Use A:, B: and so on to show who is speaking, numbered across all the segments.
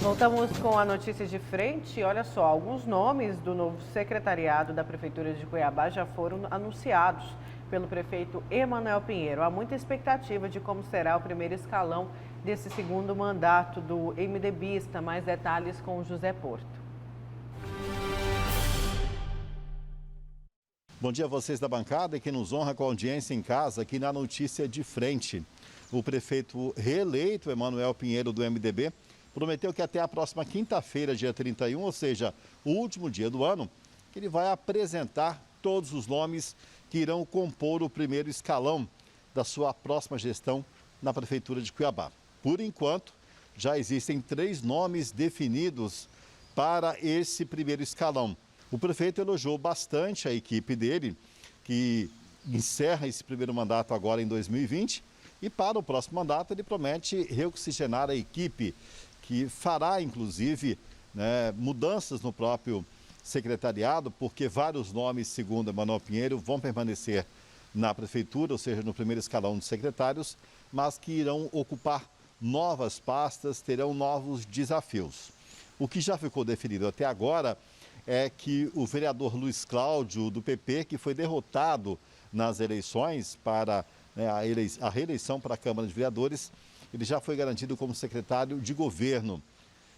A: Voltamos com a notícia de frente. Olha só, alguns nomes do novo secretariado da Prefeitura de Cuiabá já foram anunciados pelo prefeito Emanuel Pinheiro. Há muita expectativa de como será o primeiro escalão desse segundo mandato do MDBista. Mais detalhes com o José Porto.
B: Bom dia a vocês da bancada e que nos honra com a audiência em casa aqui na Notícia de Frente. O prefeito reeleito, Emanuel Pinheiro, do MDB, prometeu que até a próxima quinta-feira, dia 31, ou seja, o último dia do ano, que ele vai apresentar todos os nomes que irão compor o primeiro escalão da sua próxima gestão na Prefeitura de Cuiabá. Por enquanto, já existem 3 nomes definidos para esse primeiro escalão. O prefeito elogiou bastante a equipe dele, que encerra esse primeiro mandato agora em 2020, e para o próximo mandato ele promete reoxigenar a equipe, que fará, inclusive, mudanças no próprio secretariado, porque vários nomes, segundo Emanuel Pinheiro, vão permanecer na prefeitura, ou seja, no primeiro escalão de secretários, mas que irão ocupar novas pastas, terão novos desafios. O que já ficou definido até agora é que o vereador Luiz Cláudio, do PP, que foi derrotado nas eleições para a reeleição para a Câmara de Vereadores, ele já foi garantido como secretário de governo.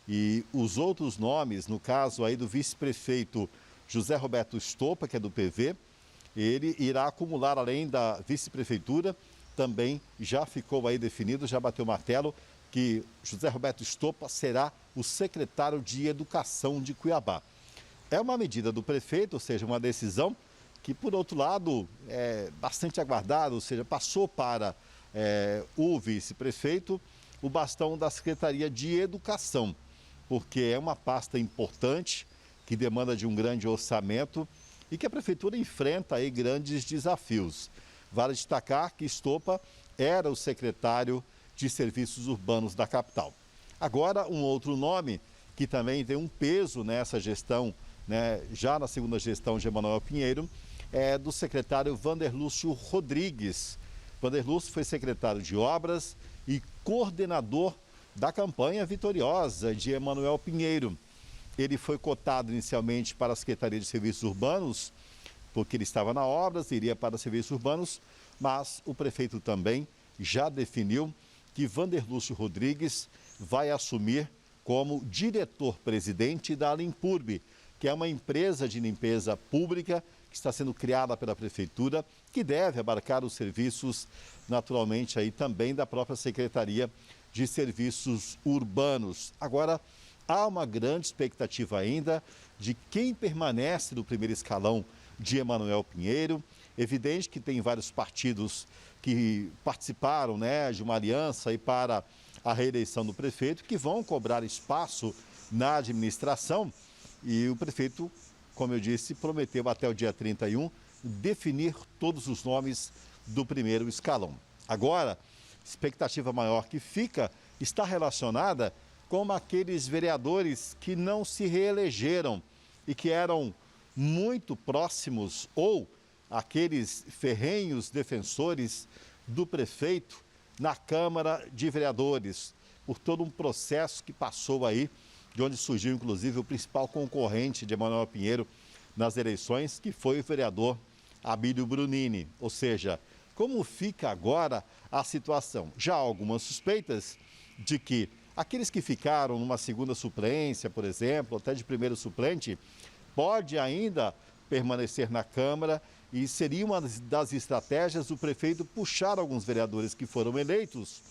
B: E os outros nomes, no caso aí do vice-prefeito José Roberto Estopa, que é do PV, ele irá acumular, além da vice-prefeitura, também já ficou aí definido, já bateu o martelo, que José Roberto Estopa será o secretário de Educação de Cuiabá. É uma medida do prefeito, ou seja, uma decisão que, por outro lado, é bastante aguardada, ou seja, passou para o vice-prefeito o bastão da Secretaria de Educação, porque é uma pasta importante, que demanda de um grande orçamento e que a prefeitura enfrenta aí grandes desafios. Vale destacar que Estopa era o secretário de Serviços Urbanos da capital. Agora, um outro nome que também tem um peso nessa gestão, já na segunda gestão de Emanuel Pinheiro, é do secretário Vanderlúcio Rodrigues. Vanderlúcio foi secretário de Obras e coordenador da campanha vitoriosa de Emanuel Pinheiro. Ele foi cotado inicialmente para a Secretaria de Serviços Urbanos, porque ele estava na Obras, iria para Serviços Urbanos, mas o prefeito também já definiu que Vanderlúcio Rodrigues vai assumir como diretor-presidente da Limpurb, que é uma empresa de limpeza pública que está sendo criada pela prefeitura, que deve abarcar os serviços, naturalmente, aí também da própria Secretaria de Serviços Urbanos. Agora, há uma grande expectativa ainda de quem permanece no primeiro escalão de Emanuel Pinheiro. Evidente que tem vários partidos que participaram de uma aliança aí para a reeleição do prefeito, que vão cobrar espaço na administração. E o prefeito, como eu disse, prometeu até o dia 31 definir todos os nomes do primeiro escalão. Agora, expectativa maior que fica está relacionada com aqueles vereadores que não se reelegeram e que eram muito próximos ou aqueles ferrenhos defensores do prefeito na Câmara de Vereadores, por todo um processo que passou aí, de onde surgiu inclusive o principal concorrente de Emanuel Pinheiro nas eleições, que foi o vereador Abílio Brunini. Ou seja, como fica agora a situação? Já há algumas suspeitas de que aqueles que ficaram numa segunda suplência, por exemplo, até de primeiro suplente, pode ainda permanecer na Câmara e seria uma das estratégias do prefeito puxar alguns vereadores que foram eleitos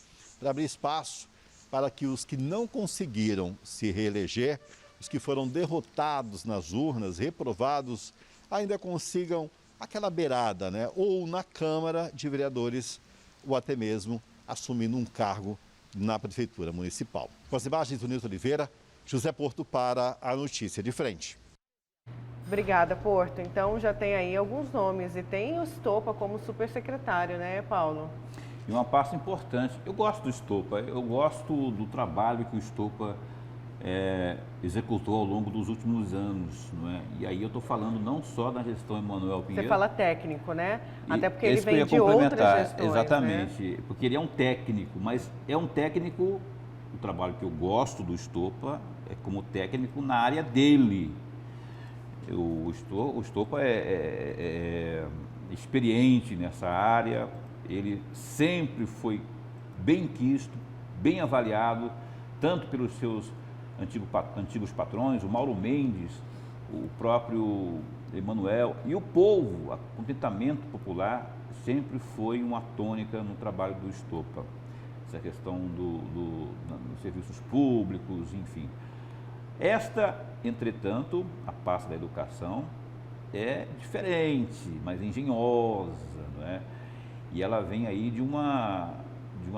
B: para abrir espaço para que os que não conseguiram se reeleger, os que foram derrotados nas urnas, reprovados, ainda consigam aquela beirada, ou na Câmara de Vereadores, ou até mesmo assumindo um cargo na Prefeitura Municipal. Com as imagens do Nilton Oliveira, José Porto para a Notícia de Frente.
A: Obrigada, Porto. Então já tem aí alguns nomes e tem o Estopa como supersecretário, Paulo?
C: E uma pasta importante. Eu gosto do Estopa, eu gosto do trabalho que o Estopa executou ao longo dos últimos anos, não é? E aí eu estou falando não só da gestão Emanuel Pinheiro.
A: Você fala técnico, né? Até porque
C: E
A: ele vem de outras gestões,
C: exatamente, porque ele é um técnico, mas é um técnico o trabalho que eu gosto do Estopa é como técnico na área dele. O Estopa é experiente nessa área, ele sempre foi bem quisto, bem avaliado, tanto pelos seus antigos patrões, o Mauro Mendes, o próprio Emanuel e o povo. O contentamento popular sempre foi uma tônica no trabalho do Estopa. Essa questão dos serviços públicos, enfim. Esta, entretanto, a pasta da educação é diferente, mais engenhosa, não é? E ela vem aí de uma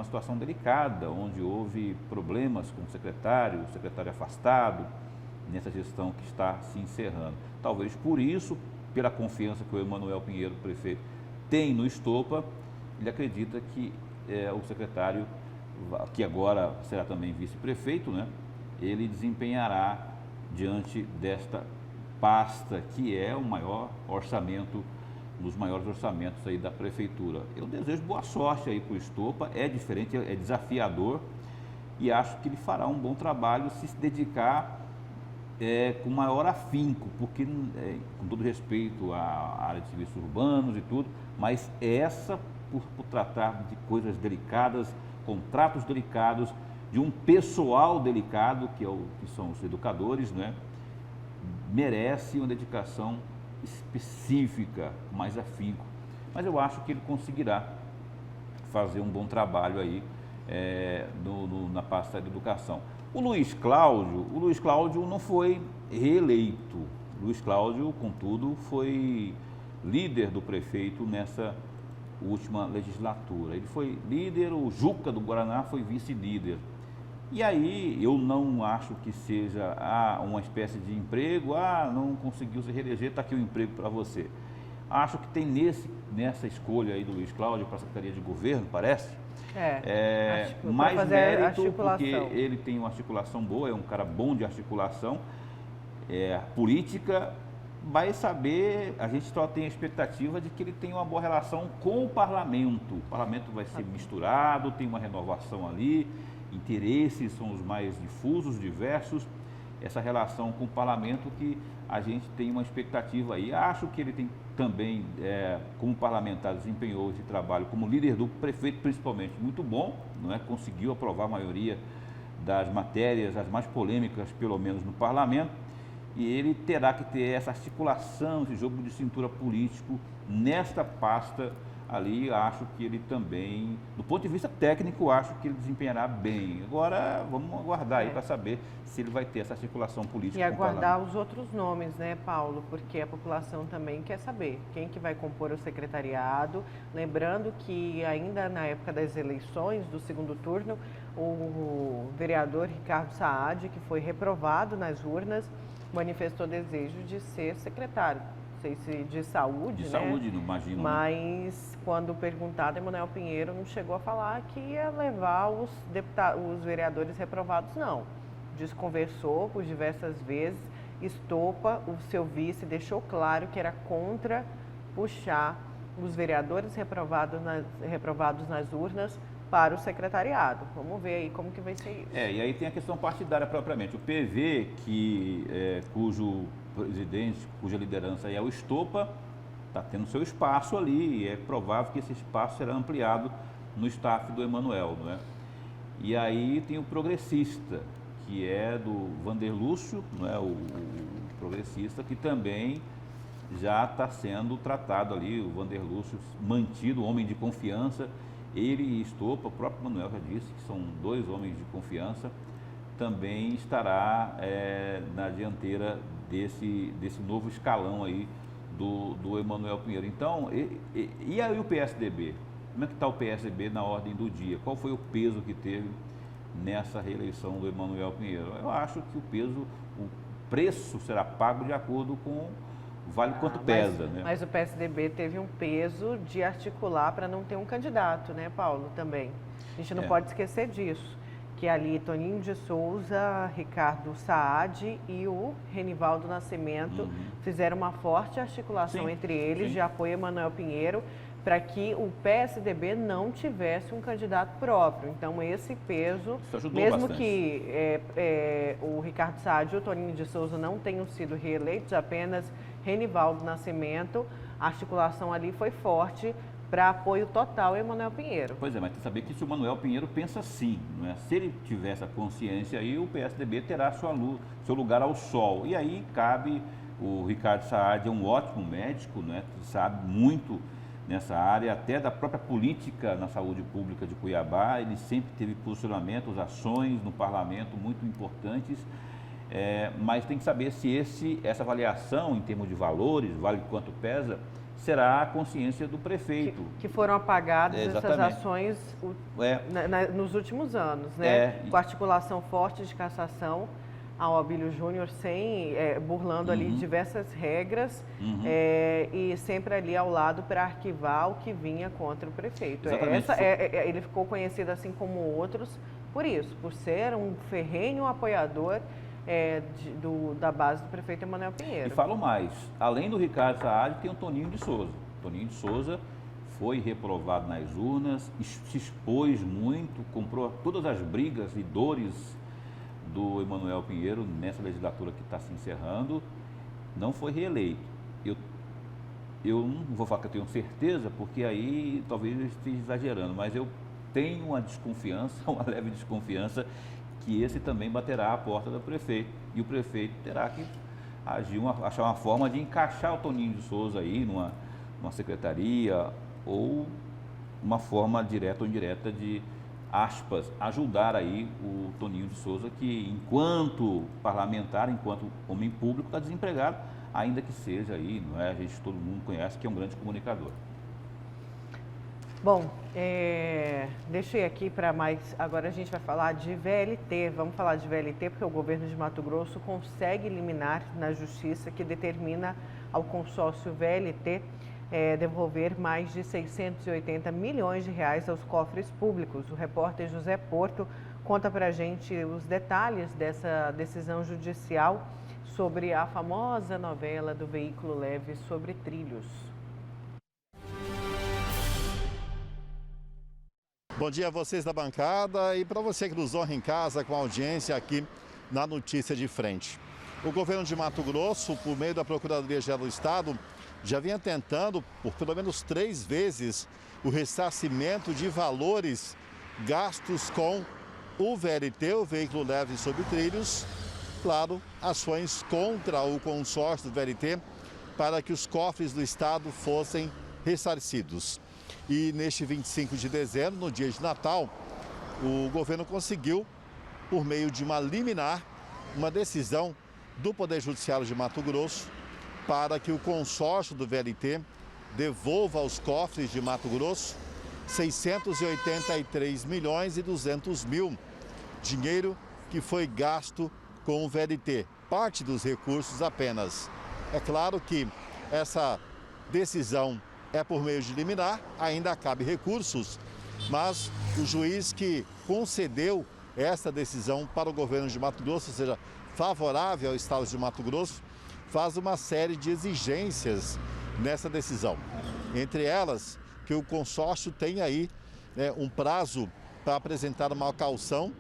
C: situação delicada, onde houve problemas com o secretário afastado, nessa gestão que está se encerrando. Talvez por isso, pela confiança que o Emanuel Pinheiro, prefeito, tem no Estopa, ele acredita que o secretário, que agora será também vice-prefeito, né, ele desempenhará diante desta pasta, que é o maior orçamento, um dos maiores orçamentos aí da prefeitura. Eu desejo boa sorte aí para o Estopa, é diferente, é desafiador, e acho que ele fará um bom trabalho se dedicar com maior afinco, porque, com todo respeito à área de serviços urbanos e tudo, mas por tratar de coisas delicadas, contratos delicados, de um pessoal delicado, que são os educadores, né, merece uma dedicação específica, mais afinco. Mas eu acho que ele conseguirá fazer um bom trabalho aí na pasta da educação. O Luiz Cláudio não foi reeleito. O Luiz Cláudio, contudo, foi líder do prefeito nessa última legislatura. Ele foi líder, o Juca do Guaraná foi vice-líder. E aí eu não acho que seja uma espécie de emprego, não conseguiu se reeleger, está aqui o emprego para você. Acho que tem nessa escolha aí do Luiz Cláudio para a Secretaria de Governo, parece, mais mérito, porque ele tem uma articulação boa, é um cara bom de articulação, política, vai saber, a gente só tem a expectativa de que ele tenha uma boa relação com o parlamento. O parlamento vai ser misturado, tem uma renovação ali, interesses são os mais difusos, diversos, essa relação com o parlamento que a gente tem uma expectativa aí. Acho que ele tem também, como parlamentar, desempenhou esse trabalho como líder do prefeito, principalmente, muito bom, não é? Conseguiu aprovar a maioria das matérias, as mais polêmicas, pelo menos no parlamento, e ele terá que ter essa articulação, esse jogo de cintura político nesta pasta ali. Acho que ele também, do ponto de vista técnico, acho que ele desempenhará bem. Agora, vamos aguardar aí para saber se ele vai ter essa articulação política.
A: E aguardar os outros nomes, né, Paulo? Porque a população também quer saber quem que vai compor o secretariado. Lembrando que ainda na época das eleições do segundo turno, o vereador Ricardo Saad, que foi reprovado nas urnas, manifestou desejo de ser secretário. Não sei se de saúde,
C: né? Saúde, não imagino.
A: Mas, quando perguntado, Emanuel Pinheiro não chegou a falar que ia levar os vereadores reprovados, não. Desconversou por diversas vezes. Estopa, o seu vice, deixou claro que era contra puxar os vereadores reprovados nas urnas para o secretariado. Vamos ver aí como que vai ser isso.
C: E aí tem a questão partidária propriamente. O PV, cujo presidente, cuja liderança é o Estopa, está tendo seu espaço ali, e é provável que esse espaço será ampliado no staff do Emanuel, não é? E aí tem o progressista, que é do Vander Lúcio, não é? O progressista, que também já está sendo tratado ali, o Vander Lúcio mantido, homem de confiança. Ele e Estopa, o próprio Manuel já disse que são dois homens de confiança, também estará na dianteira desse novo escalão aí do Emanuel Pinheiro. Então, e aí o PSDB? Como é que está o PSDB na ordem do dia? Qual foi o peso que teve nessa reeleição do Emanuel Pinheiro? Eu acho que o preço será pago de acordo com vale quanto pesa, né?
A: Mas o PSDB teve um peso de articular para não ter um candidato, né, Paulo, também. A gente não pode esquecer disso, que ali Toninho de Souza, Ricardo Saad e o Renivaldo Nascimento fizeram uma forte articulação entre eles, de apoio a Emanuel Pinheiro, para que o PSDB não tivesse um candidato próprio. Então, esse peso, mesmo
C: bastante.
A: que o Ricardo Saad e o Toninho de Souza não tenham sido reeleitos, apenas Renivaldo Nascimento, a articulação ali foi forte para apoio total a Emanuel Pinheiro.
C: Pois é, mas tem que saber que se o Emanuel Pinheiro pensa assim, não é? Se ele tiver essa consciência aí, o PSDB terá seu lugar ao sol. E aí cabe, o Ricardo Saad é um ótimo médico, não é? Sabe muito nessa área, até da própria política na saúde pública de Cuiabá. Ele sempre teve posicionamentos, ações no parlamento muito importantes, mas tem que saber se essa avaliação em termos de valores, vale quanto pesa, será a consciência do prefeito.
A: Que foram apagadas essas ações nos últimos anos, né? Com articulação forte de cassação ao Abílio Júnior, burlando ali diversas regras e sempre ali ao lado para arquivar o que vinha contra o prefeito. Ele ficou conhecido assim como outros por isso, por ser um ferrenho apoiador da base do prefeito Emanuel Pinheiro.
C: E falo mais, além do Ricardo Saad, tem o Toninho de Souza. Toninho de Souza foi reprovado nas urnas, se expôs muito, comprou todas as brigas e dores do Emanuel Pinheiro nessa legislatura que está se encerrando, não foi reeleito. Eu não vou falar que eu tenho certeza, porque aí talvez eu esteja exagerando, mas eu tenho uma desconfiança, uma leve desconfiança, que esse também baterá a porta do prefeito. E o prefeito terá que achar uma forma de encaixar o Toninho de Souza aí numa secretaria, ou uma forma direta ou indireta de, aspas, ajudar aí o Toninho de Souza, que enquanto parlamentar, enquanto homem público, está desempregado, ainda que seja aí, não é? Todo mundo conhece que é um grande comunicador.
A: Bom, deixei aqui para mais. Agora a gente vai falar de VLT. Vamos falar de VLT porque o governo de Mato Grosso consegue liminar na justiça que determina ao consórcio VLT devolver mais de 680 milhões de reais aos cofres públicos. O repórter José Porto conta para a gente os detalhes dessa decisão judicial sobre a famosa novela do veículo leve sobre trilhos.
B: Bom dia a vocês da bancada e para você que nos honra em casa com a audiência aqui na Notícia de Frente. O governo de Mato Grosso, por meio da Procuradoria-Geral do Estado, já vinha tentando, por pelo menos 3 vezes, o ressarcimento de valores gastos com o VLT, o veículo leve sobre trilhos, claro, ações contra o consórcio do VLT para que os cofres do Estado fossem ressarcidos. E neste 25 de dezembro, no dia de Natal, o governo conseguiu, por meio de uma liminar, uma decisão do Poder Judiciário de Mato Grosso para que o consórcio do VLT devolva aos cofres de Mato Grosso 683 milhões e 200 mil, dinheiro que foi gasto com o VLT, parte dos recursos apenas. É claro que essa decisão é por meio de liminar, ainda cabe recursos, mas o juiz que concedeu essa decisão para o governo de Mato Grosso, ou seja, favorável ao estado de Mato Grosso, faz uma série de exigências nessa decisão. Entre elas, que o consórcio tem aí um prazo para apresentar uma caução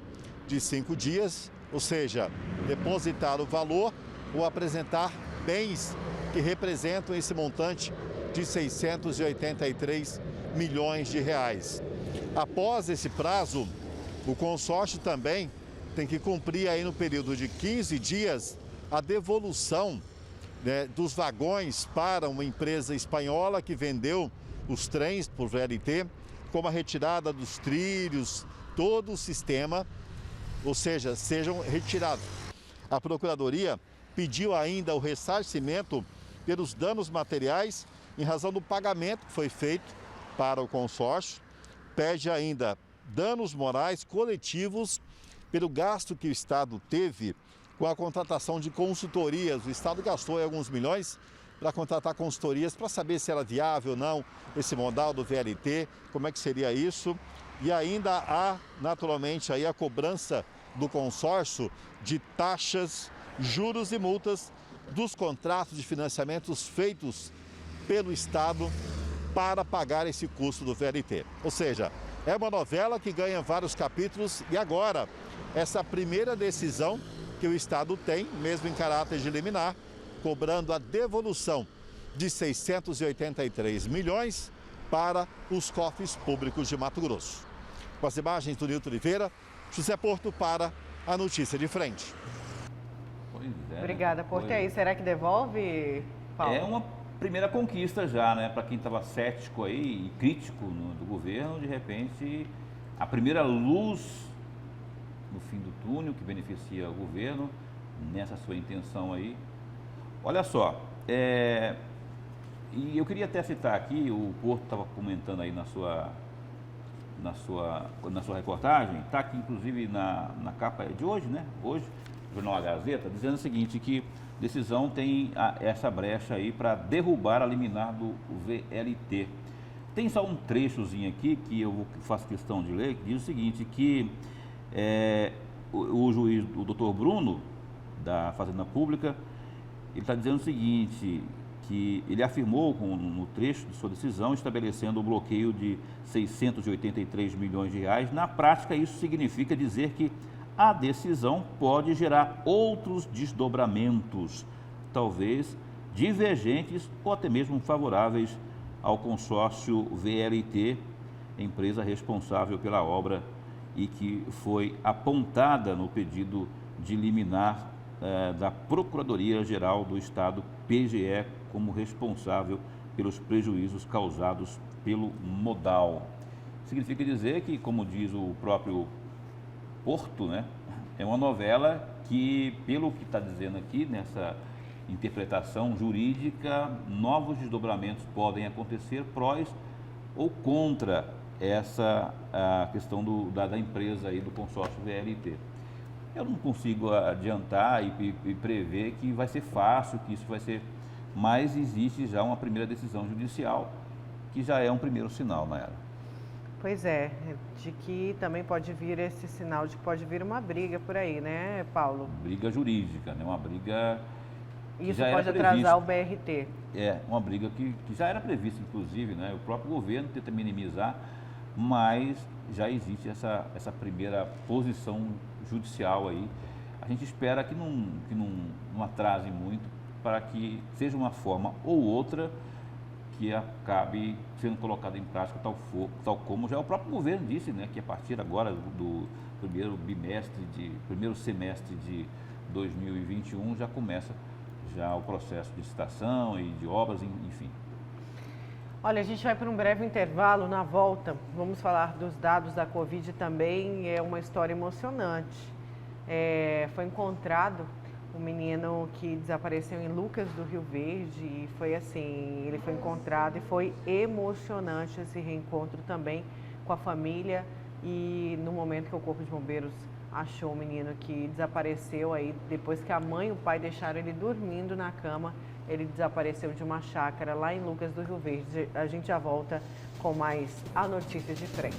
B: de 5 dias, ou seja, depositar o valor ou apresentar bens que representam esse montante de 683 milhões de reais. Após esse prazo, o consórcio também tem que cumprir aí no período de 15 dias a devolução dos vagões para uma empresa espanhola que vendeu os trens por VLT, como a retirada dos trilhos, todo o sistema, ou seja, sejam retirados. A Procuradoria pediu ainda o ressarcimento pelos danos materiais em razão do pagamento que foi feito para o consórcio, pede ainda danos morais coletivos pelo gasto que o Estado teve com a contratação de consultorias. O Estado gastou aí alguns milhões para contratar consultorias para saber se era viável ou não esse modal do VLT, como é que seria isso. E ainda há, naturalmente, aí a cobrança do consórcio de taxas, juros e multas dos contratos de financiamentos feitos pelo Estado para pagar esse custo do VLT. Ou seja, é uma novela que ganha vários capítulos e agora essa primeira decisão que o Estado tem, mesmo em caráter de liminar, cobrando a devolução de 683 milhões para os cofres públicos de Mato Grosso. Com as imagens do Nilton Oliveira, José Porto para a Notícia de Frente.
C: Pois é,
A: Obrigada, Porto. E aí, será que devolve, Paulo?
C: É uma primeira conquista já, né? Para quem estava cético aí e crítico do governo, de repente, a primeira luz no fim do túnel que beneficia o governo, nessa sua intenção aí. Olha só, e eu queria até citar aqui, o Porto estava comentando aí na sua reportagem, está aqui inclusive na capa de hoje, né? Hoje, Jornal A Gazeta, dizendo o seguinte, que decisão tem essa brecha aí para derrubar a liminar do VLT. Tem só um trechozinho aqui que eu faço questão de ler, que diz o seguinte, que o juiz, o doutor Bruno, da Fazenda Pública, ele está dizendo o seguinte, que ele afirmou no trecho de sua decisão, estabelecendo o bloqueio de 683 milhões de reais. Na prática, isso significa dizer que a decisão pode gerar outros desdobramentos, talvez divergentes ou até mesmo favoráveis ao consórcio VLT, empresa responsável pela obra e que foi apontada no pedido de liminar da Procuradoria-Geral do Estado, PGE, como responsável pelos prejuízos causados pelo modal. Significa dizer que, como diz o próprio Porto, né, é uma novela que, pelo que está dizendo aqui, nessa interpretação jurídica, novos desdobramentos podem acontecer prós ou contra essa questão da empresa aí, do consórcio VLT. Eu não consigo adiantar e prever que vai ser fácil, que isso vai ser... Mas existe já uma primeira decisão judicial, que já é um primeiro sinal, Mayara.
A: Pois é, de que também pode vir esse sinal de que pode vir uma briga por aí, né, Paulo?
C: Briga jurídica, né? Uma briga que
A: Isso
C: já
A: pode
C: era
A: atrasar
C: prevista.
A: o BRT.
C: É, uma briga que já era prevista, inclusive, né? O próprio governo tenta minimizar, mas já existe essa primeira posição judicial aí. A gente espera que não atrase muito, para que seja uma forma ou outra que acabe sendo colocada em prática, tal como já o próprio governo disse, né, que a partir agora do primeiro semestre de 2021 já começa já o processo de licitação e de obras, enfim.
A: Olha, a gente vai para um breve intervalo. Na volta, vamos falar dos dados da Covid também. É uma história emocionante. Foi encontrado um menino que desapareceu em Lucas do Rio Verde e foi assim, ele foi encontrado e foi emocionante esse reencontro também com a família e no momento que o Corpo de Bombeiros achou o menino que desapareceu aí, depois que a mãe e o pai deixaram ele dormindo na cama, ele desapareceu de uma chácara lá em Lucas do Rio Verde. A gente já volta com mais a Notícia de Frente.